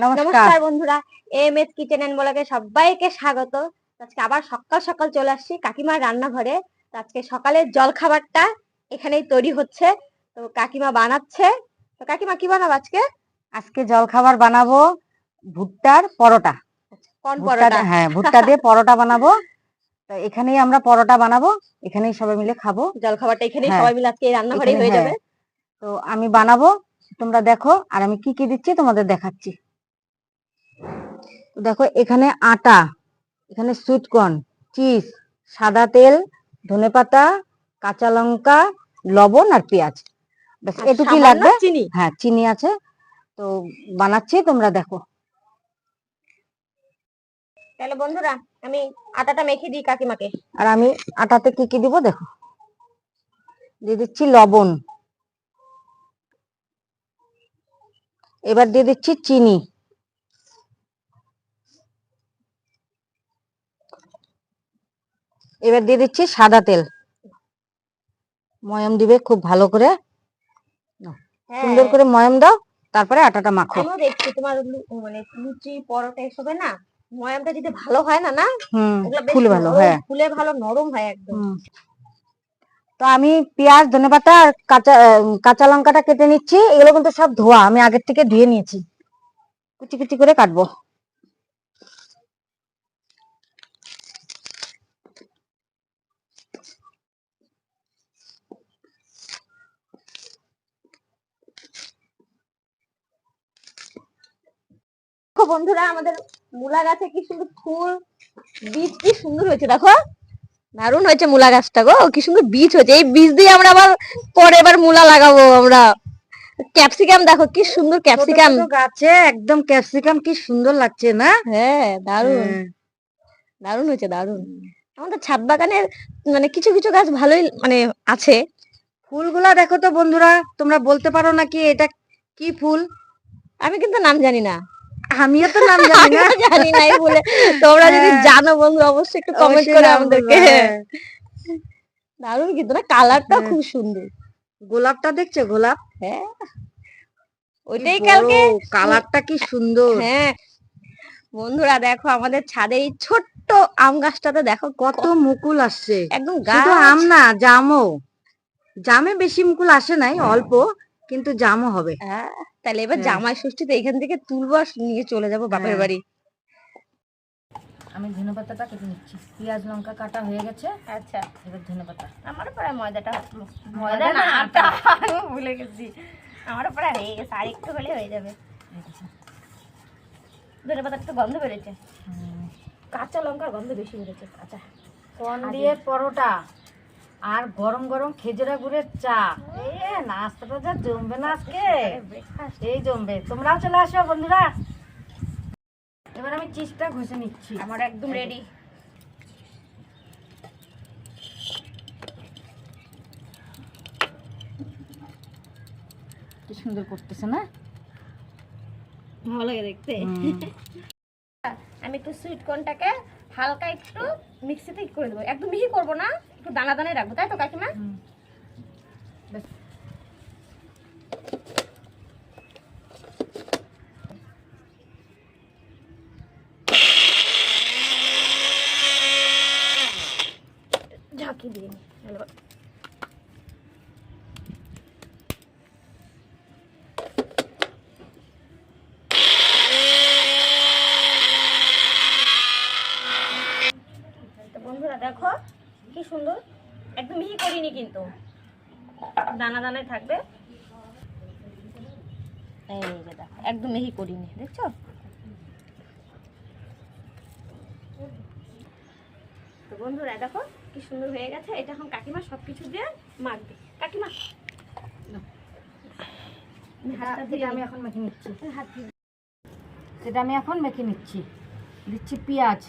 নমস্কার বন্ধুরা, MS kitchen and ব্লগে সবাইকে স্বাগত। আজকে আবার সকাল সকাল চলে আসছি কাকিমার রান্নাঘরে। আজকে সকালের জল খাবারটা এখানেই তৈরি হচ্ছে। তো কাকিমা বানাচ্ছে। তো কাকিমা কি বানাবো আজকে? আজকে জল খাবার বানাবো ভুট্টার পরোটা। কোন পরোটা? হ্যাঁ, ভুট্টা দিয়ে পরোটা বানাবো। তো এখানেই আমরা পরোটা বানাবো, এখানেই সবাই মিলে খাবো। জল খাবারটা এখানেই হ্যাঁ, সবাই মিলে আজকে এই রান্নাঘরেই হয়ে যাবে। তো আমি বানাবো, তোমরা দেখো আর আমি কি কি দিচ্ছি তোমাদের দেখাচ্ছি। তো দেখো এখানে আটা, এখানে সুইটকর্ন, চিজ, সাদা তেল, ধনেপাতা, কাঁচা লঙ্কা, লবণ আর পেঁয়াজ, ব্যাস এটুকুই লাগবে। চিনি, হ্যাঁ চিনি আছে। তো বানাচ্ছি, তোমরা দেখো। তাহলে বন্ধুরা আমি আটাটা মেখে দিই কাকিমাকে। আর আমি আটাতে কি কি দিব দেখো। দিয়ে দিচ্ছি লবণ, এবার দিয়ে দিচ্ছি চিনি, এবার দিয়ে দিচ্ছি সাদা তেল। ময়াম দিবে খুব ভালো করে, সুন্দর করে ময়াম দাও, তারপরে আটাটা মাখো। আমিও দেখছি তোমার মানে লুচি পরোটা এসবে না ময়ামটা যদি ভালো হয় না ফুলে ভালো, হ্যাঁ ফুলে ভালো নরম হয় একদম। তো আমি পেঁয়াজ, ধনেপাতা আর কাঁচা লঙ্কাটা কেটে নিচ্ছি। এগুলো কিন্তু সব ধোয়া, আমি আগের থেকে ধুয়ে নিয়েছি। কুচি কুচি করে কাটবো। বন্ধুরা আমাদের মূলা গাছে কি সুন্দর ফুল, বীজ কি সুন্দর হয়েছে দেখো। দারুণ হয়েছে মূলা গাছটা গো, কি সুন্দর বীজ হয়েছে। এই বীজ দিয়ে আমরা আবার পরে এবার মূলা লাগাবো আমরা। ক্যাপসিকাম দেখো কি সুন্দর ক্যাপসিকাম গাছে, একদম ক্যাপসিকাম কি সুন্দর লাগছে না? হ্যাঁ দারুণ, দারুণ হয়েছে দারুণ। আমাদের ছাদ বাগানের মানে কিছু কিছু গাছ ভালোই মানে আছে। ফুলগুলা দেখো তো বন্ধুরা, তোমরা বলতে পারো নাকি এটা কি ফুল? আমি কিন্তু নাম জানি না। আমিও তো নাম জানি না, জানি নাই বলে তোমরা যদি জানো বন্ধু অবশ্যই একটু কমেন্ট করে আমাদেরকে। দারুণ কিন্তু না, কালারটা খুব সুন্দর। গোলাপটা দেখছো? গোলাপ, হ্যাঁ ওইটাই কালকে কালারটা কি সুন্দর। হ্যাঁ বন্ধুরা দেখো আমাদের ছাদে এই ছোট্ট আম গাছটাতে দেখো কত মুকুল আসছে। একদম শুধু আম না, জামও। জামে বেশি মুকুল আসে নাই, অল্প, কিন্তু জামও হবে। তাহলে এবার জামাই ষষ্ঠীতে এখান থেকে তুলবো আর নিয়ে চলে যাবো বাপের বাড়ি। আমি ধনেপাতাটা কেটে নিচ্ছি। পেঁয়াজ লঙ্কা কাটা হয়ে গেছে। আচ্ছা এবার ধনেপাতা। আমারও প্রায় ময়দাটা হলো, ময়দা না আটা, আমি ভুলে গেছি। আমারও প্রায় হয়ে গেছে, আর একটু হলে হয়ে যাবে। ধনেপাতা একটু গন্ধ বেরোচ্ছে, কাঁচা লঙ্কার গন্ধ বেশি বেরোচ্ছে। কাঁচা কর্ন দিয়ে পরোটা আর গরম গরম খেজুরা গুড়ের চা, নাস্তাটা যা জমবে না আজকে, এই জমবে। তোমরাও চলে আসো বন্ধুরা। এবার আমি চিজটা ঘষে নিচ্ছি। আমার একদম রেডি। কি সুন্দর করতেছে না, ভালো লাগে দেখতে। আমি একটু সুইট কর্নটাকে হালকা একটু মিক্সিতে করে দেবো, একদম মিহি করবো না, একটু দানা দানায় রাখবো, তাই তো কাকিমা? ঝাঁকি দিয়ে নি বন্ধুরা দেখো কি সুন্দর, একদম মিহি করিনি কিন্তু দানা দানায় থাকবে। এই যে দেখো একদম মিহি করিনি, দেখছো? তো বন্ধুরা দেখো কি সুন্দর হয়ে গেছে। এটা এখন কাকিমা সবকিছু দিয়ে মাখবে। কাকিমা আমি এখন মেখে নিচ্ছি। সেটা আমি এখন মেখে নিচ্ছি। দিচ্ছি পেঁয়াজ,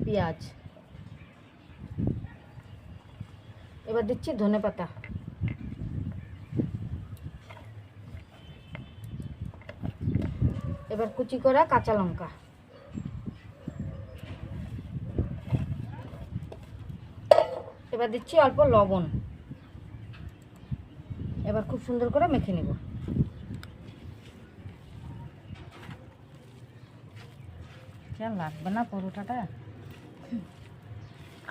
পেঁয়াজ, এবার দিচ্ছি ধনেপাতা, এবার কুচি করা কাঁচা লঙ্কা, এবার দিচ্ছি অল্প লবণ। এবার খুব সুন্দর করে মেখে নেব। আর লাগবে না পরোটাটা।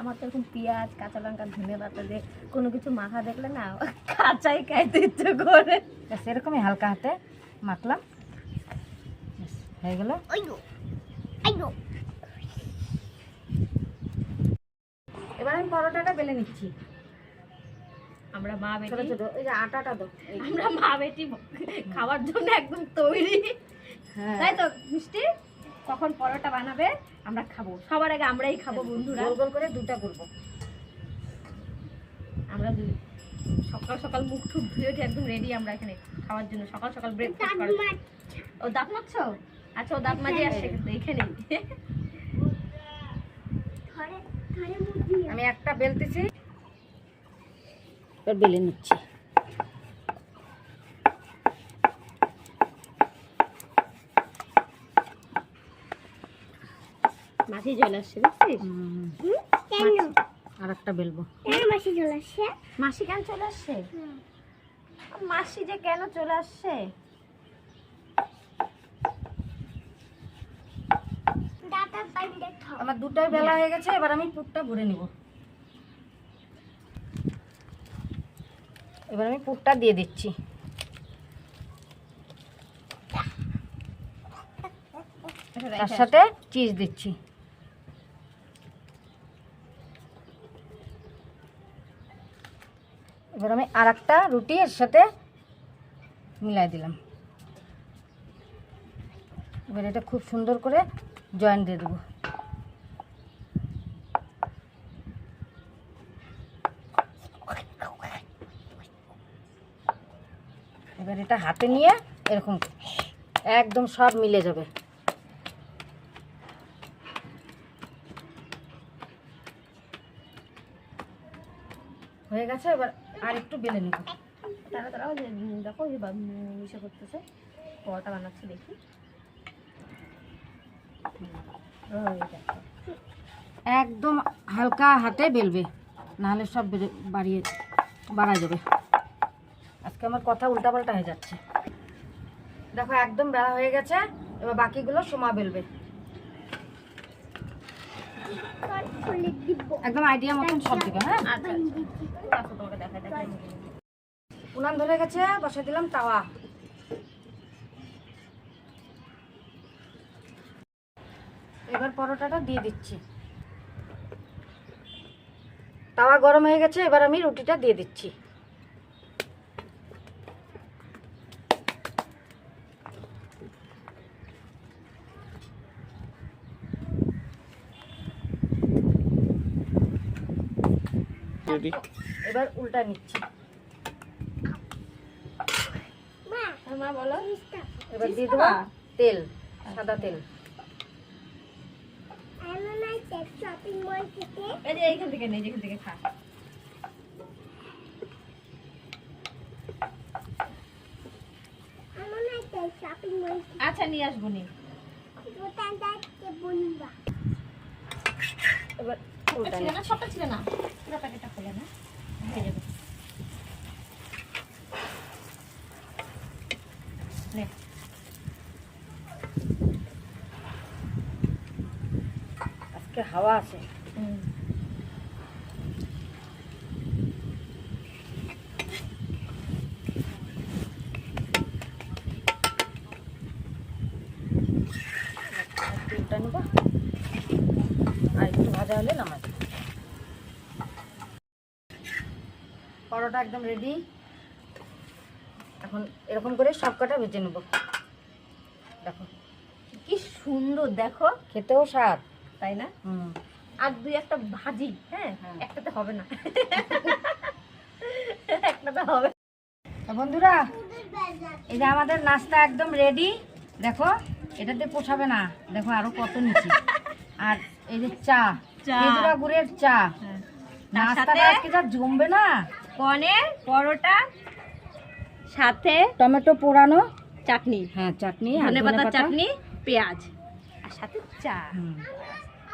আমার তো এখন পেঁয়াজ কাঁচা লঙ্কা ধনে পাতা দিয়ে কোনো কিছু মাখা দেখলে না কাঁচাই খাইতে ইচ্ছে করে। সেরকমই হালকা হাতে মাখলাম, হয়ে গেল। এবার আমি পরোটাটা বেলে নিচ্ছি। আমরা মা ছোট বেটি, ছোট এই যে আটাটা দাও। আমরা মা বেটি খাওয়ার জন্য একদম তৈরি, হ্যাঁ, তাই তো মিষ্টি? কখন পরোটা বানাবে আমরা খাবো, সবার আগে আমরাই খাবো বন্ধুরা। গোল গোল করে দুটা করবো। আমরা সকাল সকাল মুখ টুক ধুয়ে উঠে একদম রেডি আমরা এখানে খাওয়ার জন্য, সকাল সকাল ব্রেকফাস্ট করার। ও দাঁত মাখছো? আচ্ছা ও দাঁত মাজে আসছে কিন্তু এখানেই। আমি একটা বেলতেছি, এবার বেলে নিচ্ছি। মাছি চলে আসছে দেখছিস? আর একটা বেলবো। মাসি চলে আসছে। মাসি কেন চলে আসছে? মাসি যে কেন চলে আসছে? আমার দুটাই বেলা হয়ে গেছে, এবার আমি পুরটা ভরে নিব। এবার আমি পুরটা দিয়ে দিচ্ছি। তার সাথে চিজ দিচ্ছি। এবার আমি আর একটা রুটি এর সাথে মিলাই দিলাম। এবার এটা খুব সুন্দর করে জয়েন দিয়ে দেবো। এবার এটা হাতে নিয়ে এরকম একদম সব মিলে যাবে। হয়ে গেছে, এবার আর একটু বেলে নেব। তারাও যে দেখো যে মিশে করতেছে, পরোটা বানাচ্ছে দেখি। একদম হালকা হাতে বেলবে, নাহলে সব বাড়ায় যাবে। আজকে আমার কথা উল্টাপাল্টা হয়ে যাচ্ছে। দেখো একদম বেলা হয়ে গেছে, এবার বাকিগুলো সমা বেলবে। একদম আইডিয়া মতন সব দিবে। হ্যাঁ, তোমাকে দেখাই। উনান ধরে গেছে, বসে দিলাম তাওয়া। এবার পরোটাটা দিয়ে দিচ্ছি। তাওয়া গরম হয়ে গেছে, এবার আমি রুটিটা দিয়ে দিচ্ছি। এবার উল্টা নিচ্ছি। মা বলো। এবার দিয়ে দেবো তেল, সাদা তেল। এই যে এইখান থেকে নেই, যেখান থেকে খা। আচ্ছা নিয়ে আসবো নি। এবার উল্টা ছিল না, সবটা ছিল না, পুরো প্যাকেটটা খোলে না, হয়ে যাবে। নে। আজকে হাওয়া আছে। উল্টা নিব, আর একটু ভাজা হলে নামাই। পরোটা একদম রেডি। এখন এরকম করে সব কটা ভেজে নেব। দেখো কি সুন্দর, দেখো খেতেও স্বাদ, তাই না? আর দুই একটা ভাজি। হ্যাঁ, একটাতে হবে না, একটাতে হবে। বন্ধুরা, এই যে আমাদের নাস্তা একদম রেডি। দেখো এটাতে পোষাবে না, দেখো আরো কত নিচে। আর এই যে চা, খেজুরা গুড়ের চা। নাস্তাটা আজকে যা জমবে না। পনির পরোটা সাথে টমেটো পোড়ানো চাটনি, হ্যাঁ চাটনি, ধনেপাতার চাটনি, পেঁয়াজ আর সাথে চা।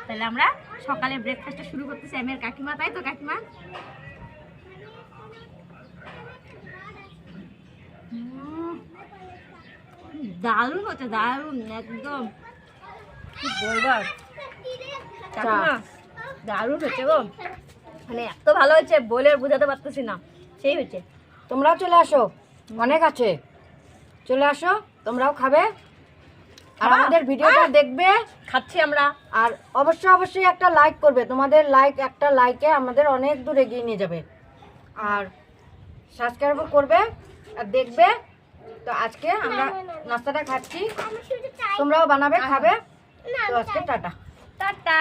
তাহলে আমরা সকালে ব্রেকফাস্টটা শুরু করতেছি আমি আর কাকিমা, তাই তো কাকিমা? দারুণ হচ্ছে, দারুণ একদম। কি বলবার কাকিমা, দারুণ হয়েছে গো, মানে এত ভালো হয়েছে বলে বোঝাতে পারতেছি না, সেই হয়েছে। তোমরাও চলে আসো, অনেক আছে, চলে আসো, তোমরাও খাবে আর আমাদের ভিডিওটা দেখবে। খাচ্ছি আমরা। আর অবশ্যই অবশ্যই একটা লাইক করবে, তোমাদের একটা লাইকে আমাদের অনেক দূর এগিয়ে নিয়ে যাবে। আর সাবস্ক্রাইবও করবে আর দেখবে। তো আজকে আমরা নাস্তাটা খাচ্ছি, তোমরাও বানাবে, খাবে। তো আজকে টাটা। টাটা।